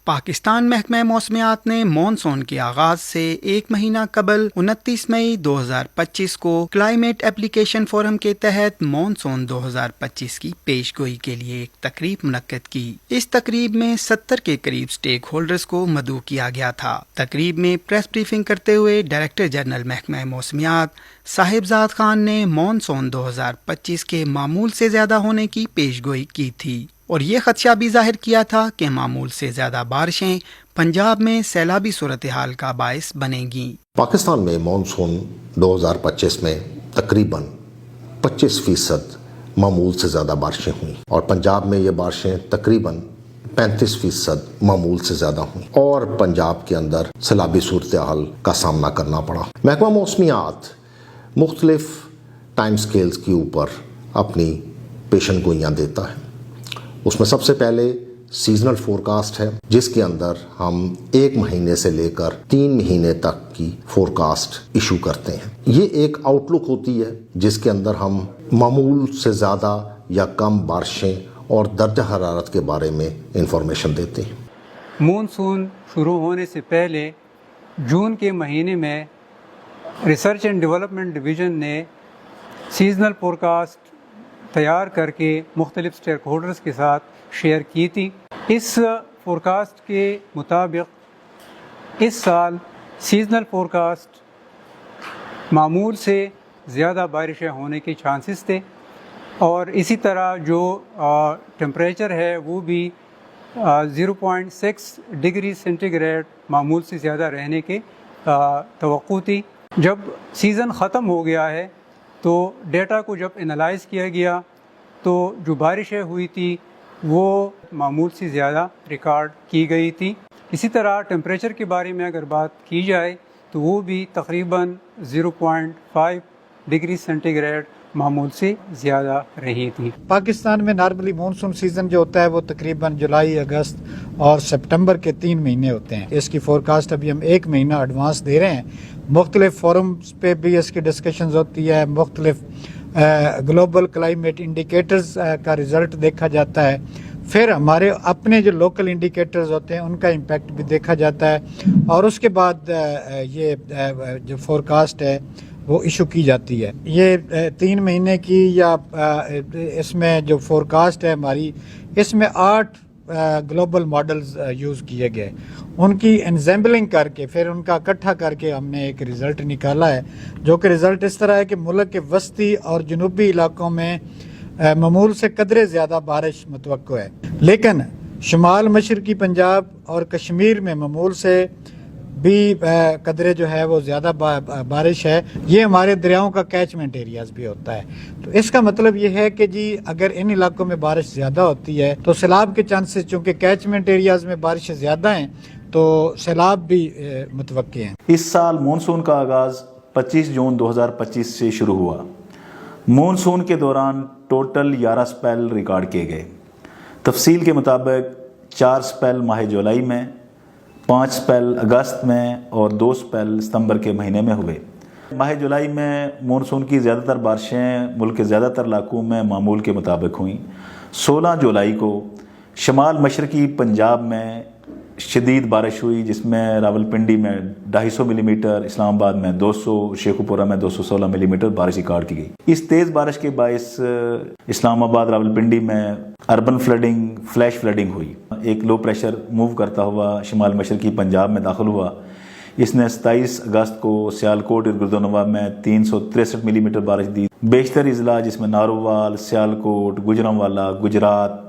پاکستان محکمہ موسمیات نے مانسون کے آغاز سے ایک مہینہ قبل 29 مئی 2025 کو کلائمیٹ اپلیکیشن فورم کے تحت مانسون 2025 کی پیش گوئی کے لیے ایک تقریب منعقد کی۔ اس تقریب میں 70 کے قریب سٹیک ہولڈرز کو مدعو کیا گیا تھا۔ تقریب میں پریس بریفنگ کرتے ہوئے ڈائریکٹر جنرل محکمہ موسمیات صاحبزاد خان نے مانسون 2025 کے معمول سے زیادہ ہونے کی پیش گوئی کی تھی اور یہ خدشہ بھی ظاہر کیا تھا کہ معمول سے زیادہ بارشیں پنجاب میں سیلابی صورتحال کا باعث بنیں گی۔ پاکستان میں مانسون 2025 میں تقریباً 25% معمول سے زیادہ بارشیں ہوئیں اور پنجاب میں یہ بارشیں تقریباً 35% معمول سے زیادہ ہوئیں اور پنجاب کے اندر سیلابی صورتحال کا سامنا کرنا پڑا۔ محکمہ موسمیات مختلف ٹائم سکیلز کے اوپر اپنی پیشن گوئیاں دیتا ہے۔ اس میں سب سے پہلے سیزنل فورکاسٹ ہے، جس کے اندر ہم 1 مہینے سے لے کر 3 مہینے تک کی فورکاسٹ ایشو کرتے ہیں۔ یہ ایک آؤٹ لک ہوتی ہے جس کے اندر ہم معمول سے زیادہ یا کم بارشیں اور درجہ حرارت کے بارے میں انفارمیشن دیتے ہیں۔ مونسون شروع ہونے سے پہلے جون کے مہینے میں ریسرچ اینڈ ڈیولپمنٹ ڈویژن نے سیزنل فورکاسٹ تیار کر کے مختلف سٹیک ہولڈرز کے ساتھ شیئر کی تھی۔ اس فورکاسٹ کے مطابق اس سال سیزنل فورکاسٹ معمول سے زیادہ بارشیں ہونے کے چانسز تھے اور اسی طرح جو ٹمپریچر ہے وہ بھی 0.6 ڈگری سینٹی گریڈ معمول سے زیادہ رہنے کے توقع تھی۔ جب سیزن ختم ہو گیا ہے تو ڈیٹا کو جب انالائز کیا گیا تو جو بارشیں ہوئی تھی وہ معمول سے زیادہ ریکارڈ کی گئی تھی۔ اسی طرح ٹمپریچر کے بارے میں اگر بات کی جائے تو وہ بھی تقریباً 0.5 ڈگری سینٹی گریڈ معمول سے زیادہ رہی تھی۔ پاکستان میں نارملی مونسون سیزن جو ہوتا ہے وہ تقریباً جولائی، اگست اور سپٹمبر کے 3 مہینے ہوتے ہیں۔ اس کی فورکاسٹ ابھی ہم 1 مہینہ ایڈوانس دے رہے ہیں۔ مختلف فورمز پہ بھی اس کی ڈسکشنز ہوتی ہے، مختلف گلوبل کلائمیٹ انڈیکیٹرز کا رزلٹ دیکھا جاتا ہے، پھر ہمارے اپنے جو لوکل انڈیکیٹرز ہوتے ہیں ان کا امپیکٹ بھی دیکھا جاتا ہے اور اس کے بعد یہ جو فورکاسٹ ہے وہ ایشو کی جاتی ہے۔ یہ 3 مہینے کی یا اس میں جو فورکاسٹ ہے ہماری، اس میں 8 گلوبل ماڈلز یوز کیے گئے، ان کی انزیمبلنگ کر کے پھر ان کا اکٹھا کر کے ہم نے ایک رزلٹ نکالا ہے، جو کہ رزلٹ اس طرح ہے کہ ملک کے وسطی اور جنوبی علاقوں میں معمول سے قدرے زیادہ بارش متوقع ہے، لیکن شمال مشرقی پنجاب اور کشمیر میں معمول سے بھی قدرے جو ہے وہ زیادہ بارش ہے۔ یہ ہمارے دریاؤں کا کیچمنٹ ایریاز بھی ہوتا ہے، تو اس کا مطلب یہ ہے کہ جی اگر ان علاقوں میں بارش زیادہ ہوتی ہے تو سیلاب کے چانسز، چونکہ کیچمنٹ ایریاز میں بارشیں زیادہ ہیں تو سیلاب بھی متوقع ہیں۔ اس سال مونسون کا آغاز 25 جون 2025 سے شروع ہوا۔ مونسون کے دوران ٹوٹل 11 سپیل ریکارڈ کیے گئے۔ تفصیل کے مطابق 4 سپیل ماہ جولائی میں، 5 سپیل اگست میں اور 2 سپیل ستمبر کے مہینے میں ہوئے۔ ماہ جولائی میں مونسون کی زیادہ تر بارشیں ملک کے زیادہ تر علاقوں میں معمول کے مطابق ہوئیں۔ 16 جولائی کو شمال مشرقی پنجاب میں شدید بارش ہوئی، جس میں راولپنڈی میں 250 ملی میٹر، اسلام آباد میں 200، شیخوپورہ میں 216 ملی میٹر بارش ریکارڈ کی گئی۔ اس تیز بارش کے باعث اسلام آباد، راولپنڈی میں اربن فلڈنگ، فلیش فلڈنگ ہوئی۔ ایک لو پریشر موو کرتا ہوا شمال مشرقی پنجاب میں داخل ہوا۔ اس نے 27 اگست کو سیالکوٹ اور گردونواں میں 363 ملی میٹر بارش دی۔ بیشتر اضلاع جس میں نارووال، سیالکوٹ، گوجرانوالا، گجرات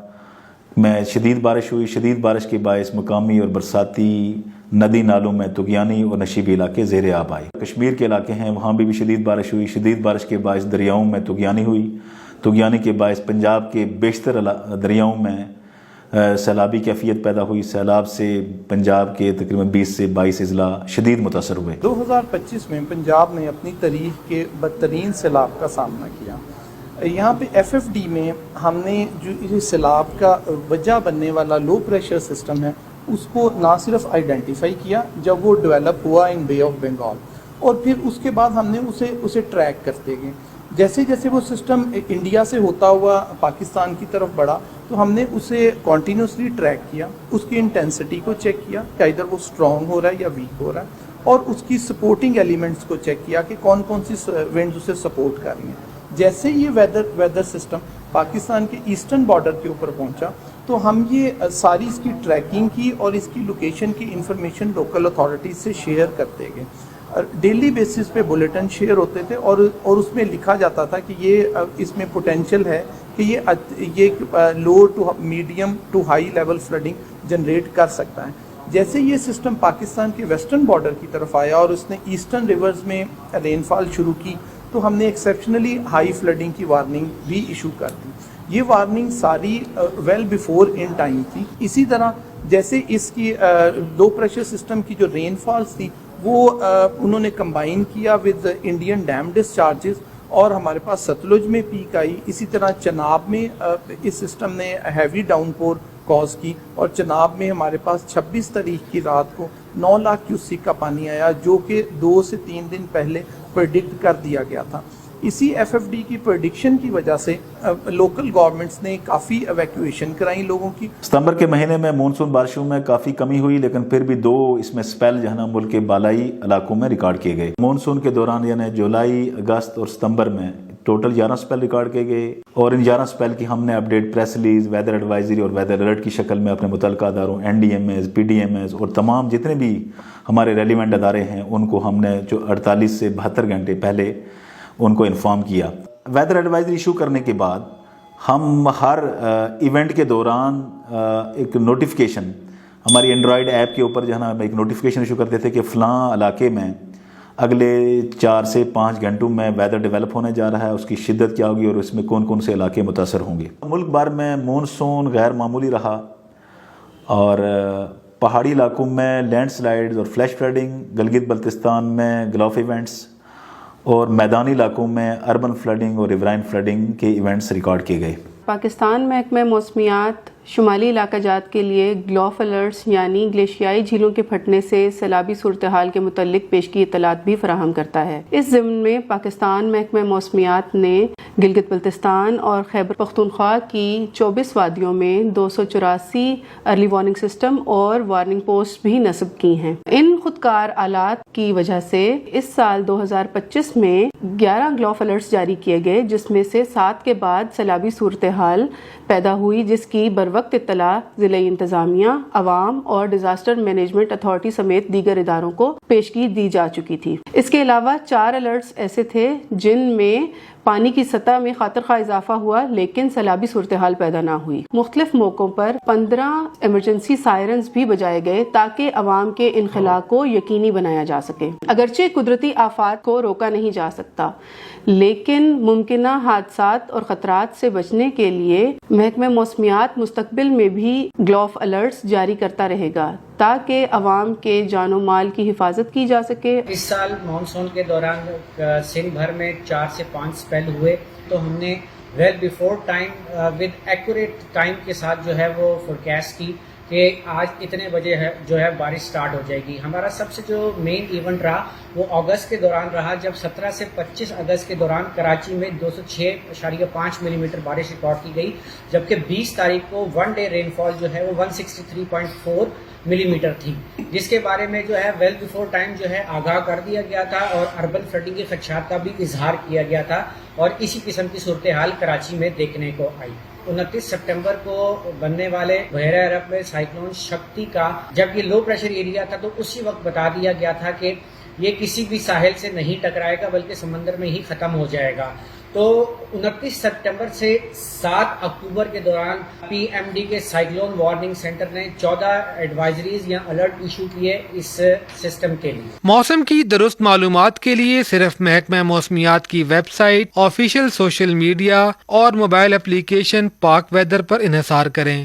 میں شدید بارش ہوئی۔ شدید بارش کے باعث مقامی اور برساتی ندی نالوں میں طغیانی اور نشیبی علاقے زیر آب آئے۔ کشمیر کے علاقے ہیں، وہاں بھی شدید بارش ہوئی۔ شدید بارش کے باعث دریاؤں میں طغیانی ہوئی۔ طغیانی کے باعث پنجاب کے بیشتر دریاؤں میں سیلابی کیفیت پیدا ہوئی۔ سیلاب سے پنجاب کے تقریباً 20 سے 22 اضلاع شدید متاثر ہوئے۔ 2025 میں پنجاب نے اپنی تاریخ کے بدترین سیلاب کا سامنا کیا۔ یہاں پہ FFD میں ہم نے جو یہ سیلاب کا وجہ بننے والا لو پریشر سسٹم ہے اس کو نہ صرف آئیڈینٹیفائی کیا جب وہ ڈیولپ ہوا ان بے آف بنگال، اور پھر اس کے بعد ہم نے اسے ٹریک کرتے گئے۔ جیسے جیسے وہ سسٹم انڈیا سے ہوتا ہوا پاکستان کی طرف بڑھا، تو ہم نے اسے کنٹینیوسلی ٹریک کیا, اس کی انٹینسٹی کو چیک کیا کہ ادھر وہ اسٹرانگ ہو رہا ہے یا ویک ہو رہا ہے, اور اس کی سپورٹنگ ایلیمنٹس کو چیک کیا کہ کون کون سی ونڈز اسے سپورٹ کر رہی ہیں. جیسے یہ ویدر سسٹم پاکستان کے ایسٹرن بارڈر کے اوپر پہنچا تو ہم یہ ساری اس کی ٹریکنگ کی اور اس کی لوکیشن کی انفارمیشن لوکل اتھارٹیز سے شیئر کرتے گئے. ڈیلی بیسس پہ بلیٹن شیئر ہوتے تھے اور اس میں لکھا جاتا تھا کہ یہ اس میں پوٹینشیل ہے کہ یہ low to medium to high level flooding generate کر سکتا ہے. جیسے یہ سسٹم پاکستان کے ویسٹرن بارڈر کی طرف آیا اور اس نے ایسٹرن ریورز میں رین فال شروع کی تو ہم نے ایکسیپشنلی ہائی فلڈنگ کی وارننگ بھی ایشو کر دی. یہ وارننگ ساری ویل بیفور ان ٹائم تھی. اسی طرح جیسے اس کی لو پریشر سسٹم کی جو رین فالز تھی وہ انہوں نے کمبائن کیا ود انڈین ڈیم ڈسچارجز, اور ہمارے پاس ستلج میں پیک آئی. اسی طرح چناب میں اس سسٹم نے ہیوی ڈاؤن پور کاز کی, اور چناب میں ہمارے پاس 26 تاریخ کی رات کو 9 لاکھ کیوسیک کا پانی آیا, جو کہ 2 سے 3 دن پہلے پریڈکٹ کر دیا گیا تھا. اسی ایف ایف ڈی کی پریڈکشن کی وجہ سے لوکل گورنمنٹس نے کافی ایویکویشن کرائی لوگوں کی. ستمبر کے مہینے میں مونسون بارشوں میں کافی کمی ہوئی, لیکن پھر بھی 2 اس میں سپیل جو ہے نا ملک کے بالائی علاقوں میں ریکارڈ کیے گئے. مونسون کے دوران یعنی جولائی, اگست اور ستمبر میں ٹوٹل 11 سپیل ریکارڈ کیے گئے, اور ان 11 سپیل کی ہم نے update press release, weather advisory اور ویدر الرٹ کی شکل میں اپنے متعلقہ اداروں N D M As, P D M As اور تمام جتنے بھی ہمارے ریلیونٹ ادارے ہیں ان کو ہم نے جو 48 سے 72 گھنٹے پہلے ان کو انفارم کیا. ویدر ایڈوائزری ایشو کرنے کے بعد ہم ہر ایونٹ کے دوران ایک نوٹیفیکیشن ہماری اینڈرائڈ ایپ کے اوپر جو ہے نا ہم ایک نوٹیفیکیشن ایشو کرتے تھے کہ فلاں علاقے میں اگلے 4 سے 5 گھنٹوں میں ویدر ڈیولپ ہونے جا رہا ہے, اس کی شدت کیا ہوگی اور اس میں کون کون سے علاقے متاثر ہوں گے. ملک بھر میں مونسون غیر معمولی رہا, اور پہاڑی علاقوں میں لینڈ سلائڈز اور فلیش فلڈنگ, گلگت بلتستان میں گلوف ایونٹس, اور میدانی علاقوں میں اربن فلڈنگ اور ریورائن فلڈنگ کے ایونٹس ریکارڈ کیے گئے. پاکستان محکمہ موسمیات شمالی علاقہ جات کے لیے گلوف الرٹس یعنی گلیشیائی جھیلوں کے پھٹنے سے سیلابی صورتحال کے متعلق پیشگی اطلاعات بھی فراہم کرتا ہے. اس ضمن میں پاکستان محکمہ موسمیات نے گلگت بلتستان اور خیبر پختونخوا کی 24 وادیوں میں 284 ارلی وارننگ سسٹم اور وارننگ پوسٹ بھی نصب کی ہیں. ان خودکار آلات کی وجہ سے اس سال 2025 میں 11 گلوف الرٹس جاری کیے گئے, جس میں سے 7 کے بعد سیلابی صورتحال پیدا ہوئی, جس کی بروقت اطلاع ضلعی انتظامیہ, عوام اور ڈیزاسٹر مینجمنٹ اتھارٹی سمیت دیگر اداروں کو پیشگی دی جا چکی تھی. اس کے علاوہ 4 الرٹس ایسے تھے جن میں پانی کی سطح میں خاطر خواہ اضافہ ہوا لیکن سیلابی صورتحال پیدا نہ ہوئی. مختلف موقعوں پر 15 ایمرجنسی سائرنز بھی بجائے گئے تاکہ عوام کے انخلاء کو یقینی بنایا جا سکے. اگرچہ قدرتی آفات کو روکا نہیں جا سکتا, لیکن ممکنہ حادثات اور خطرات سے بچنے کے لیے محکمہ موسمیات مستقبل میں بھی گلوف الرٹس جاری کرتا رہے گا تاکہ عوام کے جان و مال کی حفاظت کی جا سکے. اس سال مانسون کے دوران سندھ بھر میں 4 سے 5 سپیل ہوئے, تو ہم نے well before time with accurate time کے ساتھ جو ہے وہ فورکاسٹ کی کہ آج اتنے بجے جو ہے بارش سٹارٹ ہو جائے گی. ہمارا سب سے جو مین ایونٹ رہا وہ اگست کے دوران رہا, جب 17 سے 25 اگست کے دوران کراچی میں 206.5 ملی میٹر بارش ریکارڈ کی گئی, جبکہ 20 تاریخ کو 1 ڈے رین فال جو ہے وہ 163.4 ملی میٹر تھی, جس کے بارے میں جو ہے ویل بیفور ٹائم جو ہے آگاہ کر دیا گیا تھا اور اربن فلڈنگ کے خدشات کا بھی اظہار کیا گیا تھا, اور اسی قسم کی صورتحال کراچی میں دیکھنے کو آئی. 29 سپٹمبر کو بننے والے بحیرہ عرب میں سائیکلون شکتی کا جب یہ لو پریشر ایریا تھا تو اسی وقت بتا دیا گیا تھا کہ یہ کسی بھی ساحل سے نہیں ٹکرائے گا بلکہ سمندر میں ہی ختم ہو جائے گا. تو 29 سپٹمبر سے 7 اکتوبر کے دوران پی ایم ڈی کے سائیکلون وارننگ سینٹر نے 14 ایڈوائزریز یا الرٹ ایشو کیے اس سسٹم کے لیے. موسم کی درست معلومات کے لیے صرف محکمہ موسمیات کی website, official social media اور موبائل اپلیکیشن پاک ویدر پر انحصار کریں.